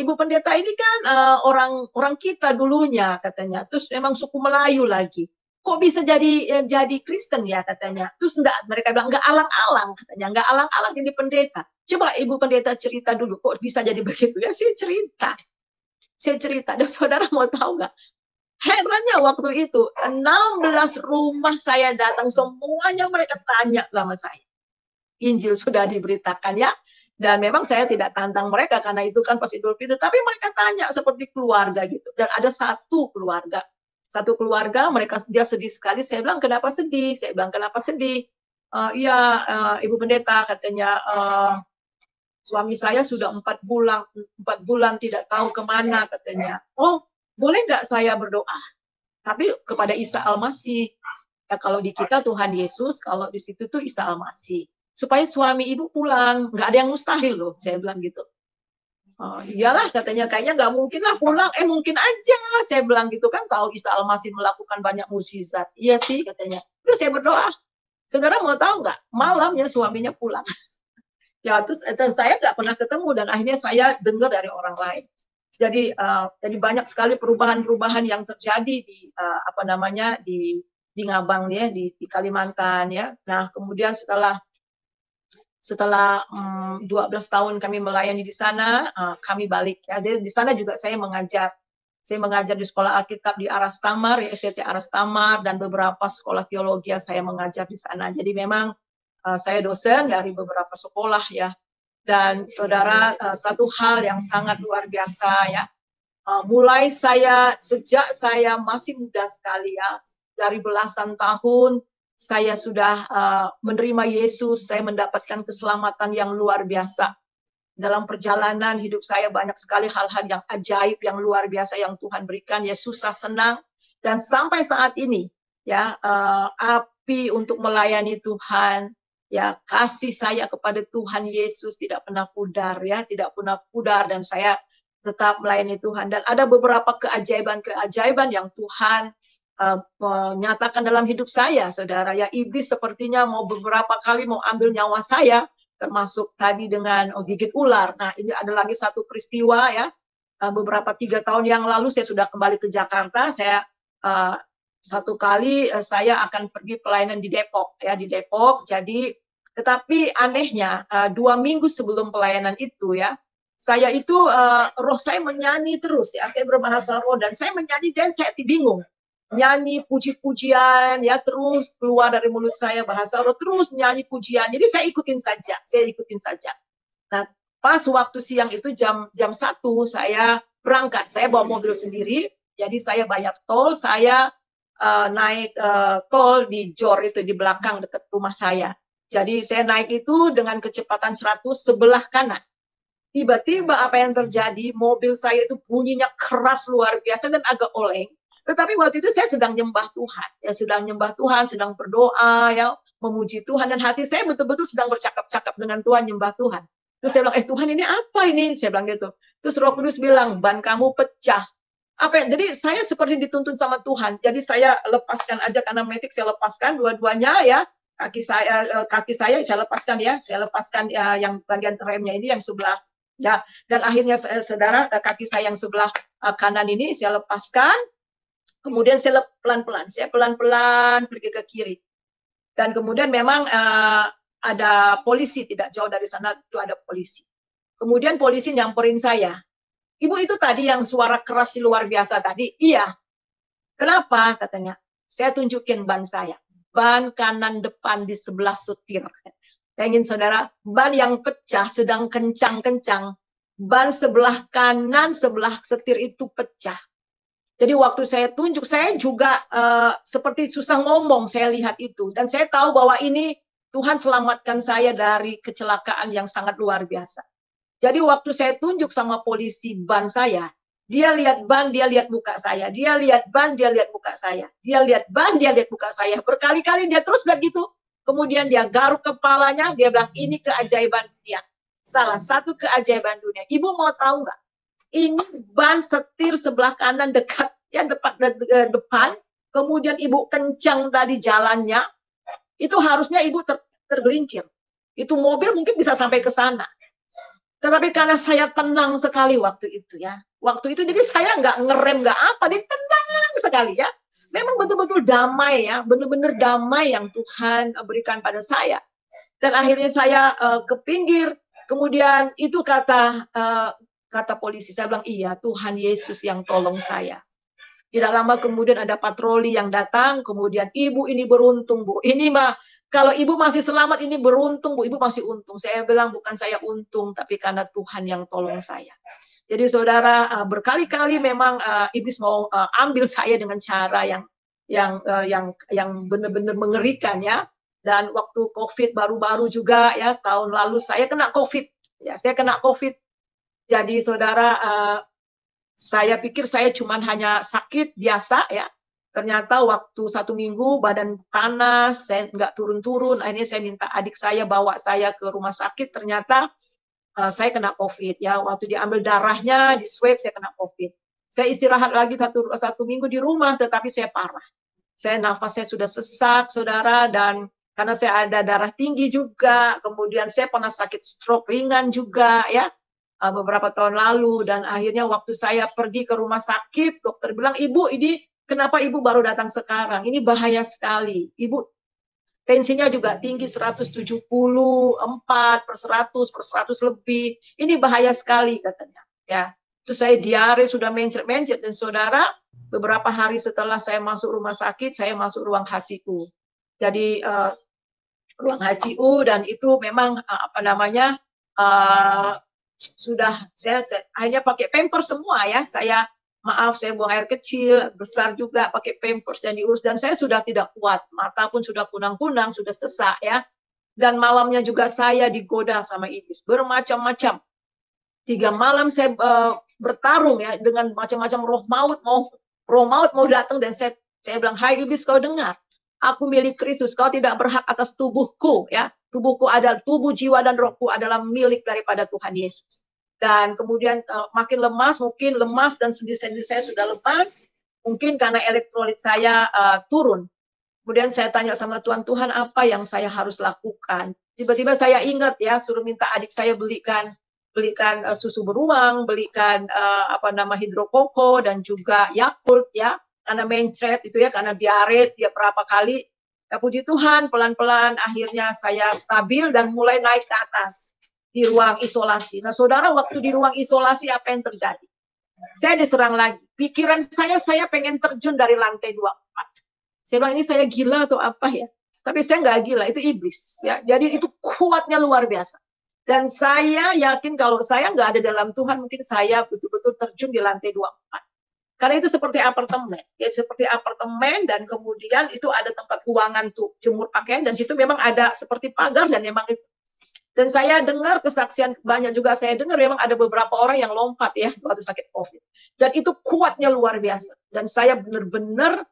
ini kan orang kita dulunya katanya, terus memang suku Melayu lagi, kok bisa jadi Kristen ya katanya. Terus mereka bilang nggak alang-alang katanya, nggak alang-alang jadi pendeta. Coba Ibu pendeta cerita dulu, kok bisa jadi begitu ya? Saya cerita. Dan saudara mau tahu nggak? Herannya waktu itu 16 rumah saya datang, semuanya mereka tanya sama saya. Injil sudah diberitakan ya. Dan memang saya tidak tantang mereka karena itu kan pas Idul Fitri, tapi mereka tanya seperti keluarga gitu. Dan ada satu keluarga mereka dia sedih sekali. Saya bilang kenapa sedih? Ibu pendeta katanya suami saya sudah 4 bulan tidak tahu kemana katanya. Oh, boleh nggak saya berdoa? Tapi kepada Isa Al-Masih. Ya, kalau di kita Tuhan Yesus, kalau di situ tuh Isa Al-Masih. Supaya suami ibu pulang. Nggak ada yang mustahil loh, saya bilang gitu. Oh, iyalah katanya, kayaknya nggak mungkin lah pulang. Mungkin aja, saya bilang gitu kan. Tahu Isa Al-Masih melakukan banyak mukjizat. Iya sih katanya. Terus saya berdoa. Saudara mau tahu nggak? Malamnya suaminya pulang. Ya terus saya nggak pernah ketemu dan akhirnya saya dengar dari orang lain. Jadi banyak sekali perubahan-perubahan yang terjadi di di Ngabang ya, di Kalimantan ya. Nah, kemudian setelah 12 tahun kami melayani di sana, kami balik ya. Di sana juga saya mengajar. Saya mengajar di sekolah Alkitab di Aras Tamar, ya SDT Aras Tamar, dan beberapa sekolah teologi saya mengajar di sana. Jadi memang saya dosen dari beberapa sekolah ya. Dan saudara, satu hal yang sangat luar biasa ya. Mulai sejak saya masih muda sekali ya, dari belasan tahun saya sudah menerima Yesus, saya mendapatkan keselamatan yang luar biasa. Dalam perjalanan hidup saya banyak sekali hal-hal yang ajaib, yang luar biasa yang Tuhan berikan, ya susah senang. Dan sampai saat ini, ya api untuk melayani Tuhan, ya kasih saya kepada Tuhan Yesus tidak pernah pudar, ya tidak pernah pudar, dan saya tetap melayani Tuhan. Dan ada beberapa keajaiban-keajaiban yang Tuhan menyatakan dalam hidup saya, saudara. Ya, iblis sepertinya mau beberapa kali mau ambil nyawa saya, termasuk tadi dengan gigit ular. Nah, ini ada lagi satu peristiwa ya. Beberapa 3 tahun yang lalu saya sudah kembali ke Jakarta. Saya satu kali saya akan pergi pelayanan di Depok ya, di Depok. Jadi, tetapi anehnya 2 minggu sebelum pelayanan itu ya, saya itu roh saya menyanyi terus ya. Saya berbahasa roh dan saya menyanyi dan saya bingung. Nyanyi puji-pujian ya, terus keluar dari mulut saya bahasa roh, terus nyanyi pujian. Jadi saya ikutin saja. Nah, pas waktu siang itu jam 1 saya berangkat. Saya bawa mobil sendiri, jadi saya bayar tol, saya naik tol di Jor itu di belakang dekat rumah saya. Jadi saya naik itu dengan kecepatan 100 sebelah kanan. Tiba-tiba apa yang terjadi, mobil saya itu bunyinya keras luar biasa dan agak oleng. Tetapi waktu itu saya sedang nyembah Tuhan, ya sedang nyembah Tuhan, sedang berdoa, ya memuji Tuhan, dan hati saya betul-betul sedang bercakap-cakap dengan Tuhan, nyembah Tuhan. Terus saya bilang, Tuhan ini apa ini? Saya bilang gitu. Terus Roh Kudus bilang, ban kamu pecah. Jadi saya seperti dituntun sama Tuhan. Jadi saya lepaskan aja karena metik, saya lepaskan dua-duanya ya. Kaki saya lepaskan ya. Saya lepaskan ya, yang bagian remnya ini yang sebelah ya. Dan akhirnya saudara, kaki saya yang sebelah kanan ini saya lepaskan. Kemudian saya pelan-pelan pergi ke kiri. Dan kemudian memang ada polisi tidak jauh dari sana, itu ada polisi. Kemudian polisi nyamperin saya. Ibu itu tadi yang suara keras luar biasa tadi? Iya. Kenapa? Katanya. Saya tunjukin ban saya. Ban kanan depan di sebelah setir. Bayangin saudara, ban yang pecah sedang kencang-kencang. Ban sebelah kanan, sebelah setir itu pecah. Jadi waktu saya tunjuk, saya juga seperti susah ngomong, saya lihat itu. Dan saya tahu bahwa ini Tuhan selamatkan saya dari kecelakaan yang sangat luar biasa. Jadi waktu saya tunjuk sama polisi ban saya, dia lihat ban, dia lihat muka saya. Dia lihat ban, dia lihat muka saya. Dia lihat ban, dia lihat muka saya. Berkali-kali dia terus begitu. Kemudian dia garuk kepalanya, dia bilang, ini keajaiban dunia. Salah satu keajaiban dunia. Ibu mau tahu nggak? Ini ban setir sebelah kanan dekat ya depan, kemudian ibu kencang tadi jalannya, itu harusnya ibu tergelincir. Itu mobil mungkin bisa sampai ke sana. Tetapi karena saya tenang sekali waktu itu ya, waktu itu jadi saya nggak ngerem nggak apa, jadi tenang sekali ya. Memang betul-betul damai ya, benar-benar damai yang Tuhan berikan pada saya. Dan akhirnya saya ke pinggir, kemudian itu kata polisi, saya bilang, iya Tuhan Yesus yang tolong saya. Tidak lama kemudian ada patroli yang datang, kemudian ibu ini beruntung Bu, ini mah kalau ibu masih selamat ini beruntung Bu, ibu masih untung. Saya bilang bukan saya untung, tapi karena Tuhan yang tolong saya. Jadi saudara, berkali-kali memang iblis mau ambil saya dengan cara yang benar-benar mengerikan ya. Dan waktu COVID baru-baru juga ya, tahun lalu saya kena COVID. Ya, saya kena COVID. Jadi saudara, saya pikir saya cuma hanya sakit biasa ya. Ternyata waktu 1 minggu badan panas, saya nggak turun-turun. Akhirnya saya minta adik saya bawa saya ke rumah sakit. Ternyata saya kena COVID ya. Waktu diambil darahnya, di swab saya kena COVID. Saya istirahat lagi satu minggu di rumah, tetapi saya parah. Nafas saya sudah sesak, saudara, dan karena saya ada darah tinggi juga. Kemudian saya pernah sakit stroke ringan juga ya. beberapa tahun lalu, dan akhirnya waktu saya pergi ke rumah sakit, dokter bilang, "Ibu, ini kenapa Ibu baru datang sekarang? Ini bahaya sekali. Ibu tensinya juga tinggi 174/100/100 lebih. Ini bahaya sekali," katanya. Ya, terus saya diare sudah mencret-mencret, dan saudara, beberapa hari setelah saya masuk rumah sakit, saya masuk ruang HCU. Jadi ruang HCU, dan itu memang apa namanya, sudah saya hanya pakai pampers semua ya. Saya buang air kecil, besar juga pakai pampers dan diurus, dan saya sudah tidak kuat. Mata pun sudah kunang-kunang, sudah sesak ya. Dan malamnya juga saya digoda sama iblis bermacam-macam. 3 malam saya bertarung ya dengan macam-macam roh maut mau datang, dan saya bilang, "Hai iblis, kau dengar? Aku milik Kristus, kau tidak berhak atas tubuhku ya. Tubuhku adalah tubuh, jiwa dan rohku adalah milik daripada Tuhan Yesus." Dan kemudian makin lemas dan sendi-sendi saya sudah lepas, mungkin karena elektrolit saya turun. Kemudian saya tanya sama Tuhan, "Tuhan, apa yang saya harus lakukan?" Tiba-tiba saya ingat ya, suruh minta adik saya belikan susu beruang, belikan hidrokoko dan juga Yakult ya, karena mencret itu ya, karena diare tiap berapa kali. Ya puji Tuhan, pelan-pelan akhirnya saya stabil dan mulai naik ke atas di ruang isolasi. Nah, saudara, waktu di ruang isolasi apa yang terjadi? Saya diserang lagi. Pikiran saya pengen terjun dari lantai 24. Saya bilang, ini saya gila atau apa ya? Tapi saya nggak gila, itu iblis ya. Jadi itu kuatnya luar biasa. Dan saya yakin kalau saya nggak ada dalam Tuhan, mungkin saya betul-betul terjun di lantai 24. Karena itu seperti apartemen, ya seperti apartemen, dan kemudian itu ada tempat ruangan tuh jemur pakaian, dan situ memang ada seperti pagar, dan memang itu. Dan saya dengar kesaksian banyak juga, saya dengar memang ada beberapa orang yang lompat ya waktu sakit COVID. Dan itu kuatnya luar biasa. Dan saya benar-benar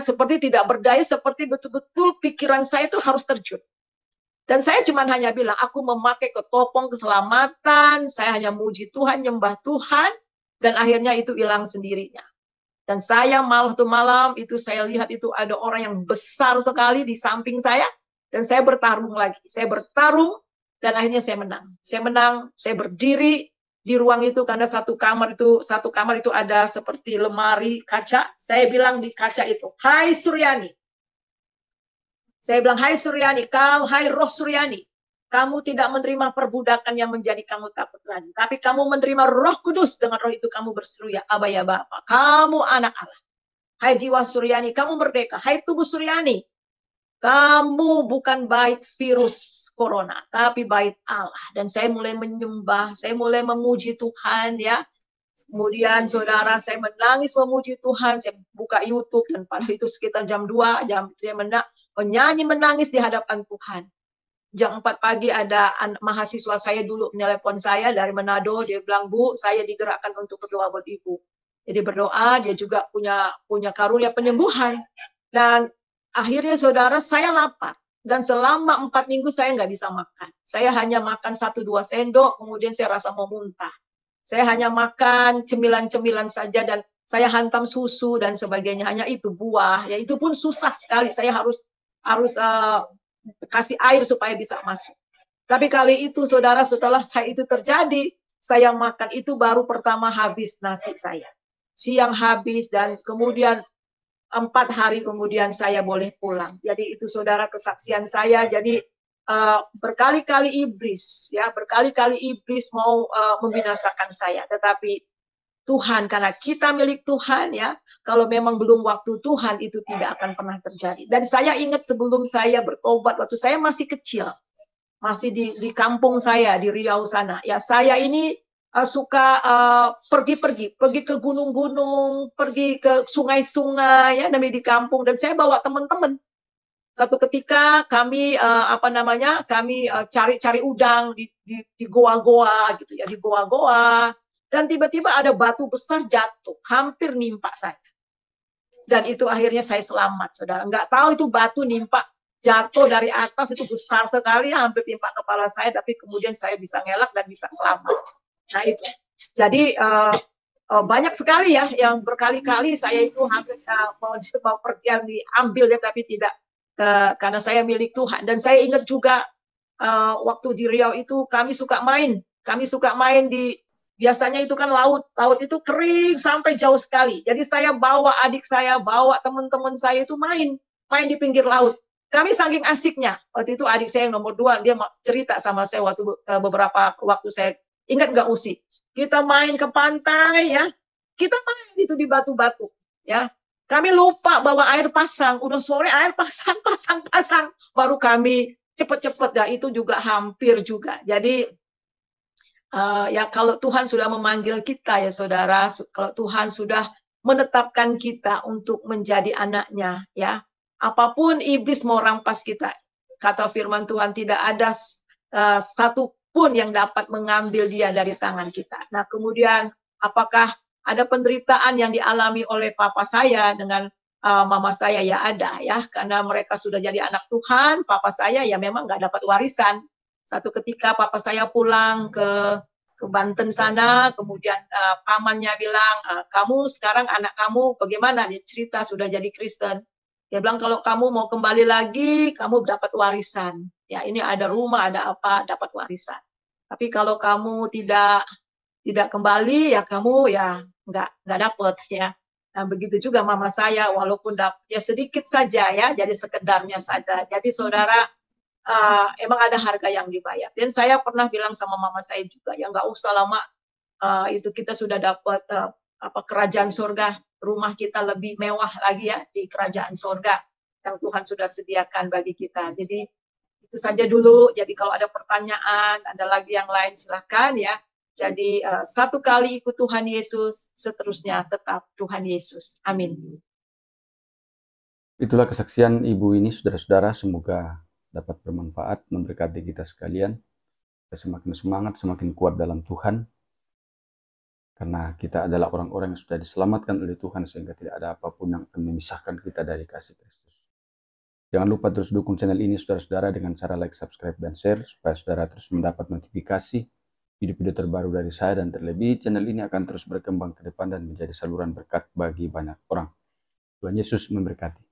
seperti tidak berdaya, seperti betul-betul pikiran saya itu harus terjun. Dan saya cuma hanya bilang, aku memakai ketopong keselamatan, saya hanya muji Tuhan, nyembah Tuhan, dan akhirnya itu hilang sendirinya. Dan saya malam itu saya lihat itu ada orang yang besar sekali di samping saya, dan saya bertarung lagi. Saya bertarung, dan akhirnya saya menang. Saya berdiri di ruang itu, karena satu kamar itu ada seperti lemari kaca. Saya bilang di kaca itu, "Hai Suryani." Saya bilang, "Hai Suryani, hai roh Suryani, kamu tidak menerima perbudakan yang menjadi kamu takut lagi. Tapi kamu menerima Roh Kudus, dengan roh itu kamu berseru, ya Aba ya Bapa. Kamu anak Allah. Hai jiwa Suryani, kamu merdeka. Hai tubuh Suryani, kamu bukan bait virus corona, tapi bait Allah." Dan saya mulai menyembah, saya mulai memuji Tuhan ya. Kemudian saudara, saya menangis memuji Tuhan. Saya buka YouTube, dan pada itu sekitar jam 2, saya menyanyi menangis di hadapan Tuhan. Jam 4 pagi ada mahasiswa saya dulu menelepon saya dari Manado. Dia bilang, "Bu, saya digerakkan untuk berdoa buat Ibu." Jadi berdoa, dia juga punya karunia penyembuhan. Dan akhirnya saudara, saya lapar. Dan selama 4 minggu saya nggak bisa makan. Saya hanya makan 1-2 sendok, kemudian saya rasa mau muntah. Saya hanya makan cemilan-cemilan saja, dan saya hantam susu dan sebagainya. Hanya itu, buah. Ya itu pun susah sekali. Saya harus kasih air supaya bisa masuk. Tapi kali itu saudara, setelah saya itu terjadi, saya makan itu baru pertama habis nasi saya. Siang habis, dan kemudian 4 hari kemudian saya boleh pulang. Jadi itu saudara kesaksian saya. Jadi berkali-kali iblis mau membinasakan saya. Tetapi Tuhan, karena kita milik Tuhan ya, kalau memang belum waktu Tuhan, itu tidak akan pernah terjadi. Dan saya ingat sebelum saya bertobat, waktu saya masih kecil, masih di kampung saya, di Riau sana. Ya, saya ini suka pergi ke gunung-gunung, pergi ke sungai-sungai, ya, namanya di kampung. Dan saya bawa teman-teman. Satu ketika kami cari udang di goa-goa gitu ya, di goa-goa. Dan tiba-tiba ada batu besar jatuh, hampir nimpa saya. Dan itu akhirnya saya selamat, saudara. Nggak tahu itu batu nimpa, jatuh dari atas, itu besar sekali, hampir timpa kepala saya, tapi kemudian saya bisa ngelak dan bisa selamat. Nah itu. Jadi banyak sekali ya, yang berkali-kali saya itu hampir mau pergi yang diambil ya, tapi tidak, karena saya milik Tuhan. Dan saya ingat juga waktu di Riau itu kami suka main di, biasanya itu kan laut itu kering sampai jauh sekali. Jadi saya bawa adik saya, bawa teman-teman saya itu main di pinggir laut. Kami saking asiknya, waktu itu adik saya yang nomor 2, dia cerita sama saya waktu beberapa waktu saya ingat nggak Usi, kita main ke pantai ya, kita main itu di batu-batu ya. Kami lupa bawa air pasang, udah sore air pasang, baru kami cepet-cepet ya, itu juga hampir juga. Jadi ya kalau Tuhan sudah memanggil kita ya saudara, kalau Tuhan sudah menetapkan kita untuk menjadi anaknya ya, apapun iblis mau rampas kita, kata firman Tuhan tidak ada satu pun yang dapat mengambil dia dari tangan kita. Nah kemudian apakah ada penderitaan yang dialami oleh papa saya dengan mama saya? Ya ada ya, karena mereka sudah jadi anak Tuhan. Papa saya ya memang nggak dapat warisan. Satu ketika papa saya pulang ke Banten sana, kemudian pamannya bilang, kamu sekarang anak kamu bagaimana? Dia cerita sudah jadi Kristen. Dia bilang kalau kamu mau kembali lagi, kamu dapat warisan. Ya ini ada rumah, ada apa, dapat warisan. Tapi kalau kamu tidak kembali, ya kamu ya nggak dapat ya. Nah begitu juga mama saya, walaupun ya sedikit saja ya, jadi sekedarnya saja. Jadi saudara, emang ada harga yang dibayar. Dan saya pernah bilang sama mama saya juga, ya nggak usah lama, itu kita sudah dapat kerajaan surga, rumah kita lebih mewah lagi ya di kerajaan surga yang Tuhan sudah sediakan bagi kita. Jadi itu saja dulu. Jadi kalau ada pertanyaan, ada lagi yang lain silakan ya. Jadi satu kali ikut Tuhan Yesus, seterusnya tetap Tuhan Yesus. Amin. Itulah kesaksian ibu ini, saudara-saudara. Semoga dapat bermanfaat, memberkati kita sekalian. Kita semakin semangat, semakin kuat dalam Tuhan. Karena kita adalah orang-orang yang sudah diselamatkan oleh Tuhan, sehingga tidak ada apapun yang akan memisahkan kita dari kasih Kristus. Jangan lupa terus dukung channel ini saudara-saudara dengan cara like, subscribe, dan share, supaya saudara terus mendapat notifikasi video-video terbaru dari saya, dan terlebih channel ini akan terus berkembang ke depan dan menjadi saluran berkat bagi banyak orang. Tuhan Yesus memberkati.